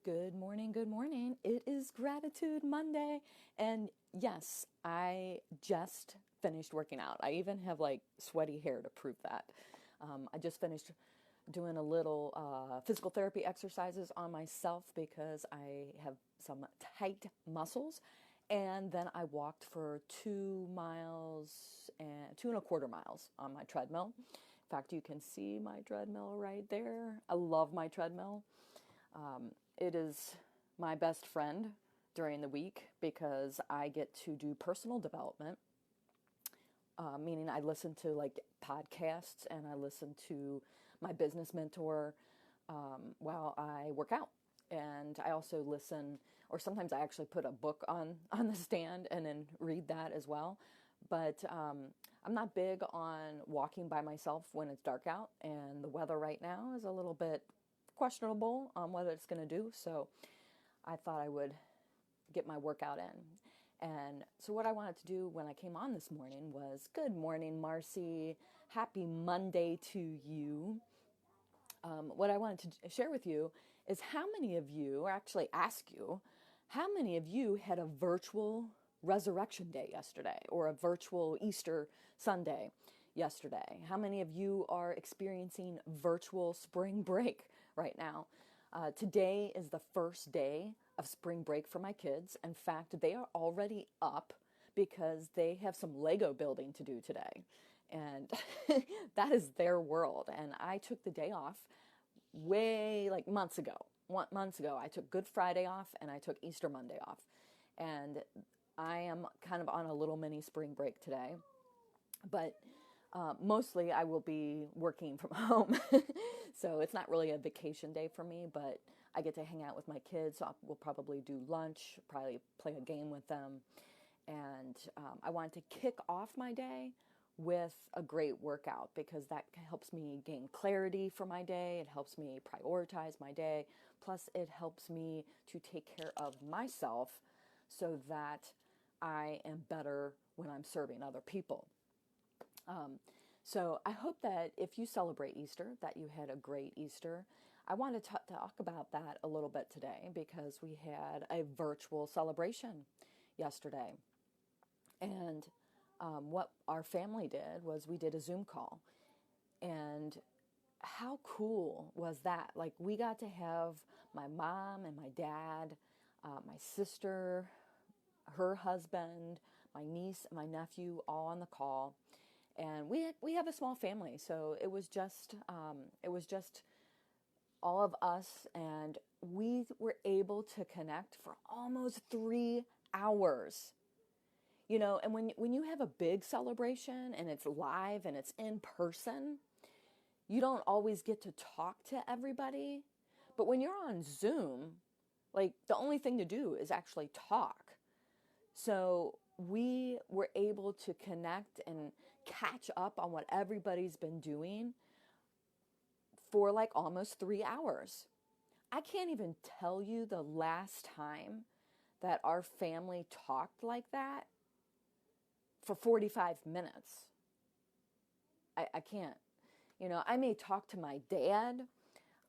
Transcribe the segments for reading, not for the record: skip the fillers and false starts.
Good morning, good morning. It is Gratitude Monday. And yes, I just finished working out. I even have like sweaty hair to prove that. I just finished doing a little physical therapy exercises on myself because I have some tight muscles. And then I walked for 2 miles and 2.25 miles on my treadmill. In fact, you can see my treadmill right there. I love my treadmill. It is my best friend during the week because I get to do personal development, meaning I listen to like podcasts and I listen to my business mentor while I work out. And I also listen, or sometimes I actually put a book on the stand and then read that as well. But I'm not big on walking by myself when it's dark out, and the weather right now is a little bit questionable on what it's going to do. So I thought I would get my workout in. And so what I wanted to do when I came on this morning was, good morning, Marcy. Happy Monday to you. What I wanted to share with you is how many of you, or actually ask you, how many of you had a virtual Resurrection Day yesterday or a virtual Easter Sunday yesterday? How many of you are experiencing virtual spring break right now? Today is the first day of spring break for my kids. In fact, they are already up because they have some Lego building to do today. And that is their world. And I took the day off way like months ago. Months ago, I took Good Friday off and I took Easter Monday off. And I am kind of on a little mini spring break today. But mostly I will be working from home. So it's not really a vacation day for me, but I get to hang out with my kids. So we'll probably do lunch, probably play a game with them. And I wanted to kick off my day with a great workout because that helps me gain clarity for my day. It helps me prioritize my day. Plus, it helps me to take care of myself so that I am better when I'm serving other people. So I hope that if you celebrate Easter, that you had a great Easter. I want to talk about that a little bit today because we had a virtual celebration yesterday. And what our family did was we did a Zoom call. And how cool was that? Like, we got to have my mom and my dad, my sister, her husband, my niece, and my nephew all on the call. And we have a small family, so it was just all of us, and we were able to connect for almost 3 hours. You know, and when you have a big celebration and it's live and it's in person, you don't always get to talk to everybody. But when you're on Zoom, like, the only thing to do is actually talk. So we were able to connect and catch up on what everybody's been doing for like almost 3 hours. I can't even tell you the last time that our family talked like that for 45 minutes. I can't. You know, I may talk to my dad.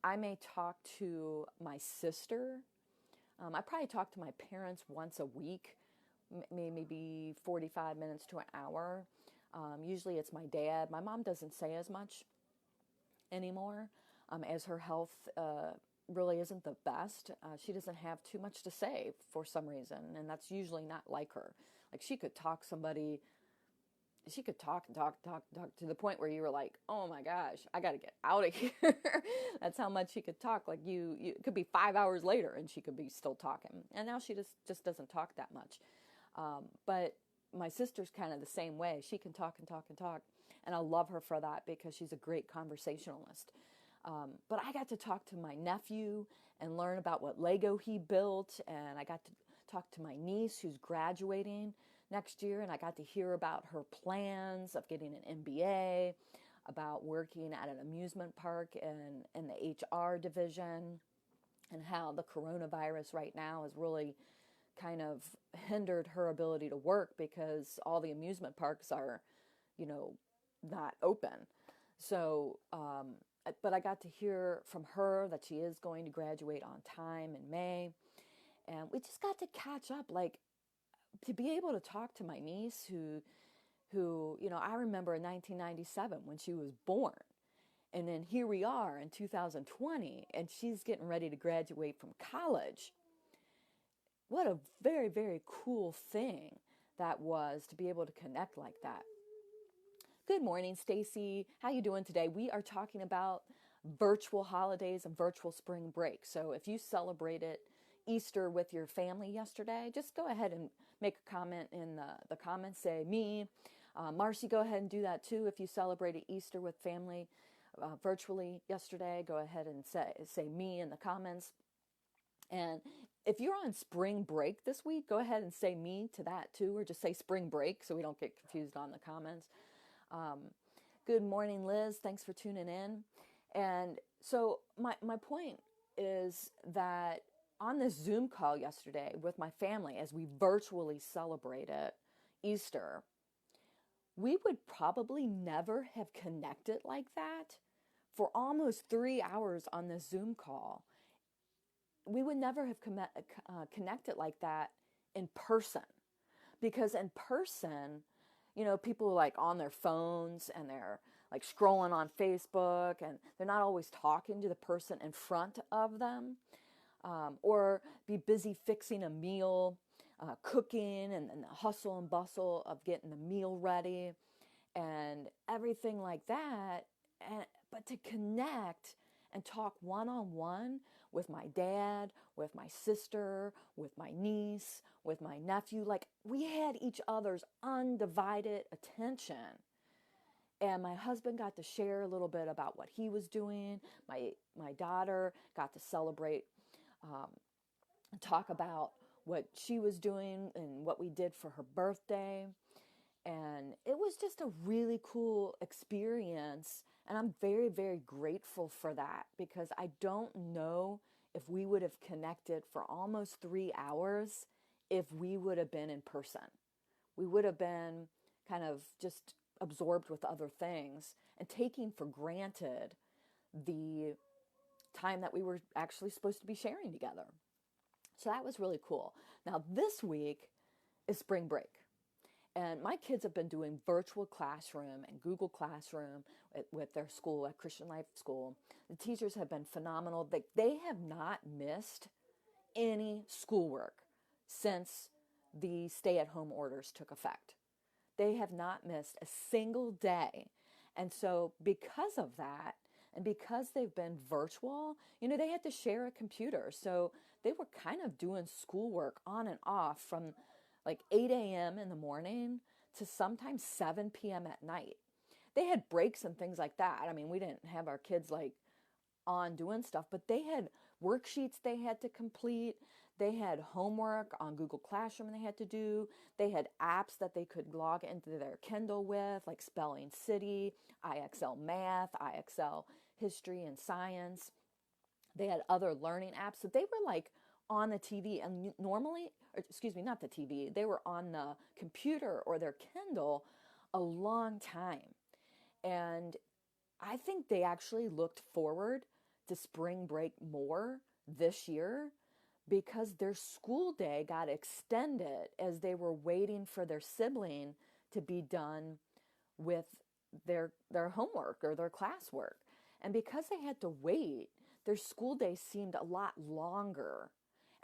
I may talk to my sister. I probably talk to my parents once a week, maybe 45 minutes to an hour. Usually it's my dad. My mom doesn't say as much anymore as her health really isn't the best. She doesn't have too much to say for some reason, and that's usually not like her. Like, she could talk and talk to the point where you were like, oh my gosh, I got to get out of here. That's how much she could talk. Like, it could be 5 hours later and she could be still talking. And now she just doesn't talk that much. But my sister's kind of the same way. She can talk and talk and talk. And I love her for that because she's a great conversationalist. But I got to talk to my nephew and learn about what Lego he built. And I got to talk to my niece who's graduating next year. And I got to hear about her plans of getting an MBA, about working at an amusement park in the HR division, and how the coronavirus right now has really kind of hindered her ability to work because all the amusement parks are, not open. So but I got to hear from her that she is going to graduate on time in May. And we just got to catch up, like to be able to talk to my niece who, I remember in 1997 when she was born. And then here we are in 2020, and she's getting ready to graduate from college. What a very, very cool thing that was to be able to connect like that. Good morning, Stacy. How you doing today? We are talking about virtual holidays and virtual spring break. So if you celebrated Easter with your family yesterday, just go ahead and make a comment in the comments. Say me. Marcy, go ahead and do that too. If you celebrated Easter with family virtually yesterday, go ahead and say me in the comments. And if you're on spring break this week, go ahead and say me to that too, or just say spring break so we don't get confused on the comments. Good morning, Liz. Thanks for tuning in. And so my point is that on this Zoom call yesterday with my family, as we virtually celebrated Easter, we would probably never have connected like that for almost 3 hours on this Zoom call. We would never have connected like that in person, because in person, people are like on their phones and they're like scrolling on Facebook, and they're not always talking to the person in front of them, or be busy fixing a meal, cooking, and the hustle and bustle of getting the meal ready and everything like that. But to connect and talk one-on-one with my dad, with my sister, with my niece, with my nephew, like we had each other's undivided attention. And my husband got to share a little bit about what he was doing. My daughter got to celebrate, and talk about what she was doing and what we did for her birthday. And it was just a really cool experience. And I'm very, very grateful for that, because I don't know if we would have connected for almost 3 hours if we would have been in person. We would have been kind of just absorbed with other things and taking for granted the time that we were actually supposed to be sharing together. So that was really cool. Now this week is spring break. And my kids have been doing virtual classroom and Google Classroom with their school at Christian Life School. The teachers have been phenomenal. They have not missed any schoolwork since the stay-at-home orders took effect. They have not missed a single day. And so because of that, and because they've been virtual, they had to share a computer. So they were kind of doing schoolwork on and off from like 8 a.m. in the morning to sometimes 7 p.m. at night. They had breaks and things like that. I mean, we didn't have our kids like on doing stuff, but they had worksheets they had to complete. They had homework on Google Classroom they had to do. They had apps that they could log into their Kindle with, like Spelling City, IXL Math, IXL History and Science. They had other learning apps. So they were like on the TV, and normally, not the TV, they were on the computer or their Kindle a long time. And I think they actually looked forward to spring break more this year, because their school day got extended as they were waiting for their sibling to be done with their homework or their classwork. And because they had to wait, their school day seemed a lot longer.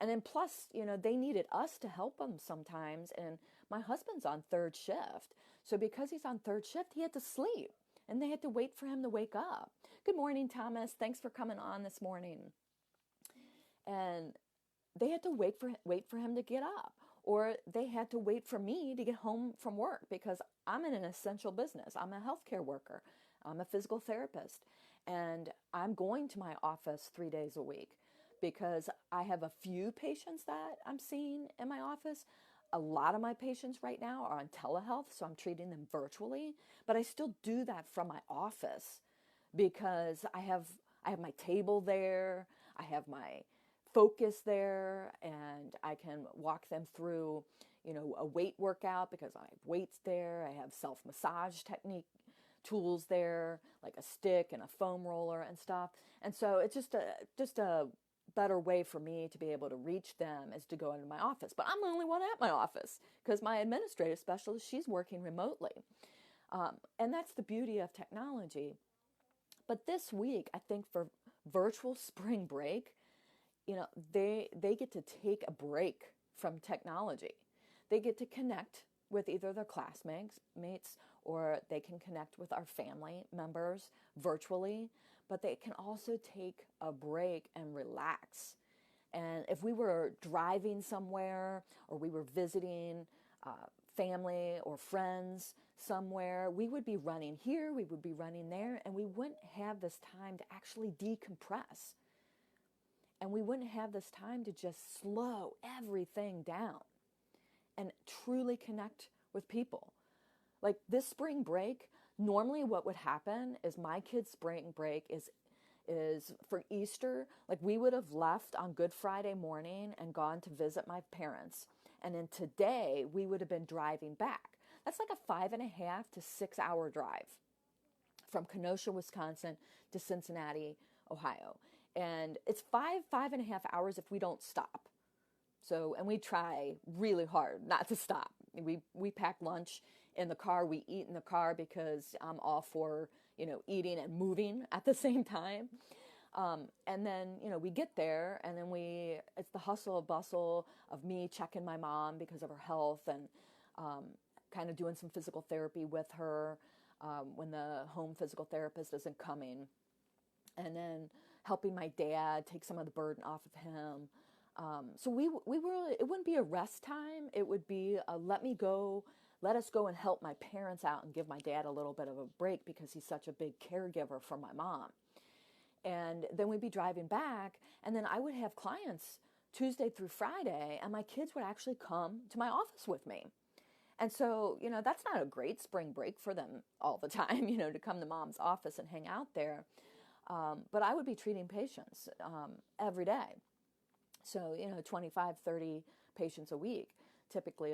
And then plus, they needed us to help them sometimes. And my husband's on third shift. So because he's on third shift, he had to sleep. And they had to wait for him to wake up. Good morning, Thomas. Thanks for coming on this morning. And they had to wait for him to get up. Or they had to wait for me to get home from work, because I'm in an essential business. I'm a healthcare worker. I'm a physical therapist. And I'm going to my office 3 days a week, because I have a few patients that I'm seeing in my office. A lot of my patients right now are on telehealth, so I'm treating them virtually, but I still do that from my office, because I have my table there, I have my focus there, and I can walk them through, a weight workout because I have weights there. I have self-massage technique tools there, like a stick and a foam roller and stuff. And so it's just a better way for me to be able to reach them is to go into my office. But I'm the only one at my office because my administrative specialist, she's working remotely. And that's the beauty of technology. But this week, I think for virtual spring break, they get to take a break from technology. They get to connect with either their classmates or they can connect with our family members virtually, but they can also take a break and relax. And if we were driving somewhere or we were visiting family or friends somewhere, we would be running here, we would be running there, and we wouldn't have this time to actually decompress. And we wouldn't have this time to just slow everything down and truly connect with people. Like this spring break, normally what would happen is my kids' spring break is for Easter, like we would have left on Good Friday morning and gone to visit my parents. And then today we would have been driving back. That's like a 5.5 to 6 hour drive from Kenosha, Wisconsin to Cincinnati, Ohio. And it's 5.5 hours if we don't stop. So, and we try really hard not to stop. We pack lunch in the car. We eat in the car because I'm all for, eating and moving at the same time. And then, we get there and then it's the hustle and bustle of me checking my mom because of her health and kind of doing some physical therapy with her when the home physical therapist isn't coming. And then helping my dad take some of the burden off of him. So it wouldn't be a rest time. It would be let us go and help my parents out and give my dad a little bit of a break because he's such a big caregiver for my mom. And then we'd be driving back, and then I would have clients Tuesday through Friday, and my kids would actually come to my office with me. And so, that's not a great spring break for them all the time, to come to mom's office and hang out there. But I would be treating patients every day. So, 25, 30 patients a week typically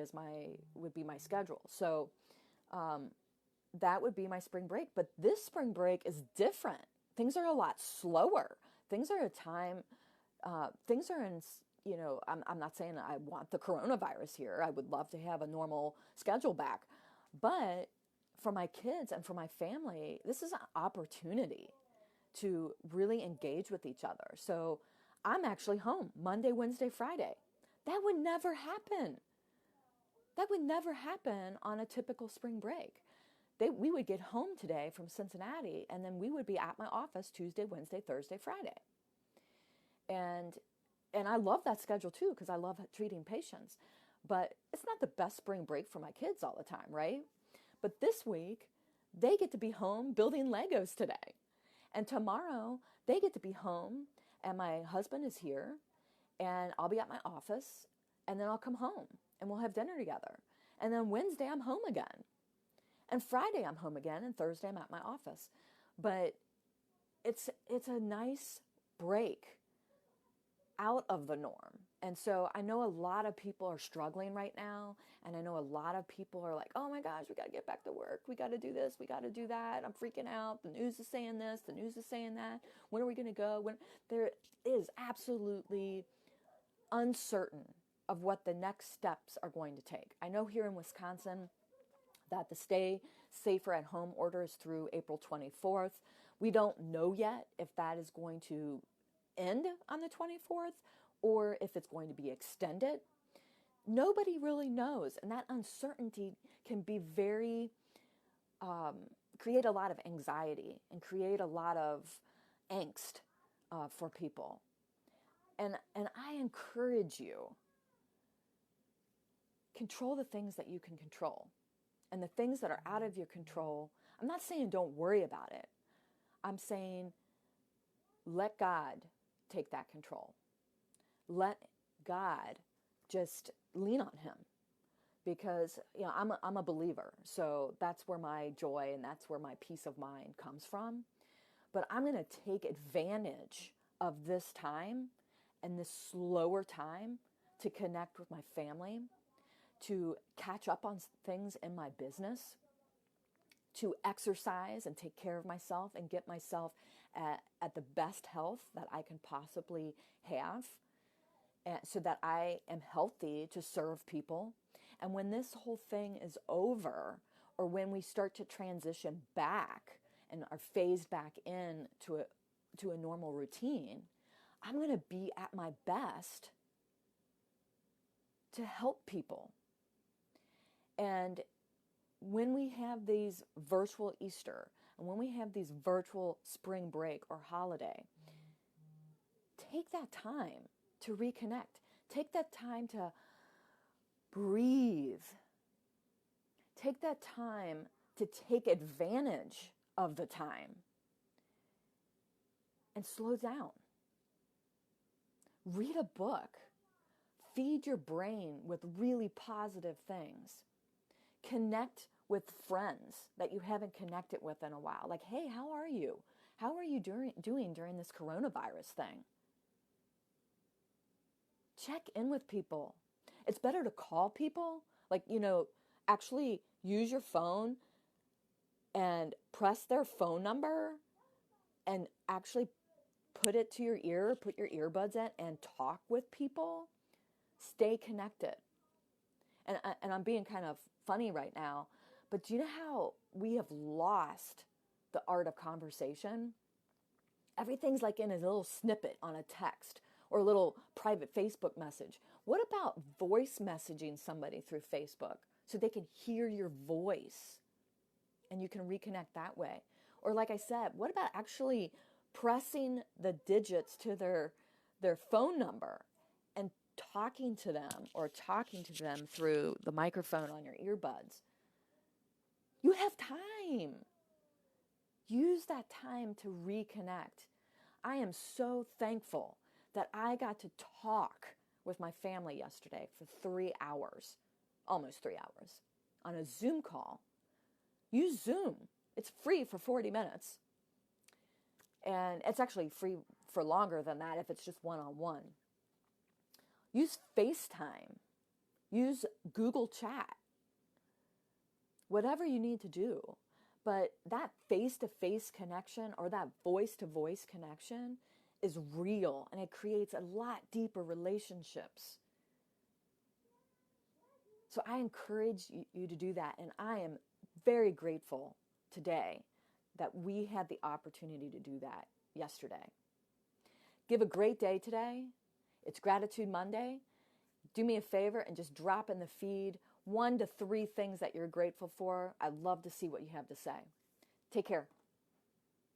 would be my schedule. So that would be my spring break. But this spring break is different. Things are a lot slower. Things are I'm not saying I want the coronavirus here. I would love to have a normal schedule back. But for my kids and for my family, this is an opportunity to really engage with each other. So I'm actually home Monday, Wednesday, Friday. That would never happen. That would never happen on a typical spring break. We would get home today from Cincinnati, and then we would be at my office Tuesday, Wednesday, Thursday, Friday. And I love that schedule too, because I love treating patients. But it's not the best spring break for my kids all the time, right? But this week, they get to be home building Legos today. And tomorrow, they get to be home, and my husband is here, and I'll be at my office, and then I'll come home, and we'll have dinner together. And then Wednesday, I'm home again. And Friday, I'm home again, and Thursday, I'm at my office. But it's a nice break out of the norm. And so I know a lot of people are struggling right now, and I know a lot of people are like, oh my gosh, we got to get back to work. We got to do this. We got to do that. I'm freaking out. The news is saying this. The news is saying that. When are we going to go? When there is absolutely uncertain of what the next steps are going to take. I know here in Wisconsin that the Stay Safer at Home order is through April 24th. We don't know yet if that is going to end on the 24th or if it's going to be extended. Nobody really knows, and that uncertainty can be create a lot of anxiety and create a lot of angst for people. And I encourage you, control the things that you can control. And the things that are out of your control, I'm not saying don't worry about it. I'm saying let God take that control. Let God just lean on him. Because I'm a believer. So that's where my joy and that's where my peace of mind comes from. But I'm going to take advantage of this time and this slower time to connect with my family, to catch up on things in my business, to exercise and take care of myself and get myself at the best health that I can possibly have, and so that I am healthy to serve people. And when this whole thing is over, or when we start to transition back and are phased back in to a normal routine, I'm going to be at my best to help people. And when we have these virtual Easter, and when we have these virtual spring break or holiday, take that time to reconnect. Take that time to breathe. Take that time to take advantage of the time and slow down. Read a book. Feed your brain with really positive things. Connect with friends that you haven't connected with in a while. Like, hey, how are you? How are you doing during this coronavirus thing? Check in with people. It's better to call people. Like, actually use your phone and press their phone number and actually put it to your ear, put your earbuds in and talk with people. Stay connected. And I'm being kind of funny right now, but do you know how we have lost the art of conversation? Everything's like in a little snippet on a text or a little private Facebook message. What about voice messaging somebody through Facebook so they can hear your voice and you can reconnect that way? Or like I said, what about actually pressing the digits to their phone number and talking to them through the microphone on your earbuds? You have time. Use that time to reconnect. I am so thankful that I got to talk with my family yesterday for 3 hours, almost 3 hours, on a Zoom call. Use Zoom. It's free for 40 minutes. And it's actually free for longer than that if it's just one-on-one. Use FaceTime. Use Google Chat. Whatever you need to do. But that face-to-face connection or that voice-to-voice connection is real, and it creates a lot deeper relationships. So I encourage you to do that, and I am very grateful today that we had the opportunity to do that yesterday. Give a great day today. It's Gratitude Monday. Do me a favor and just drop in the feed 1 to 3 things that you're grateful for. I'd love to see what you have to say. Take care.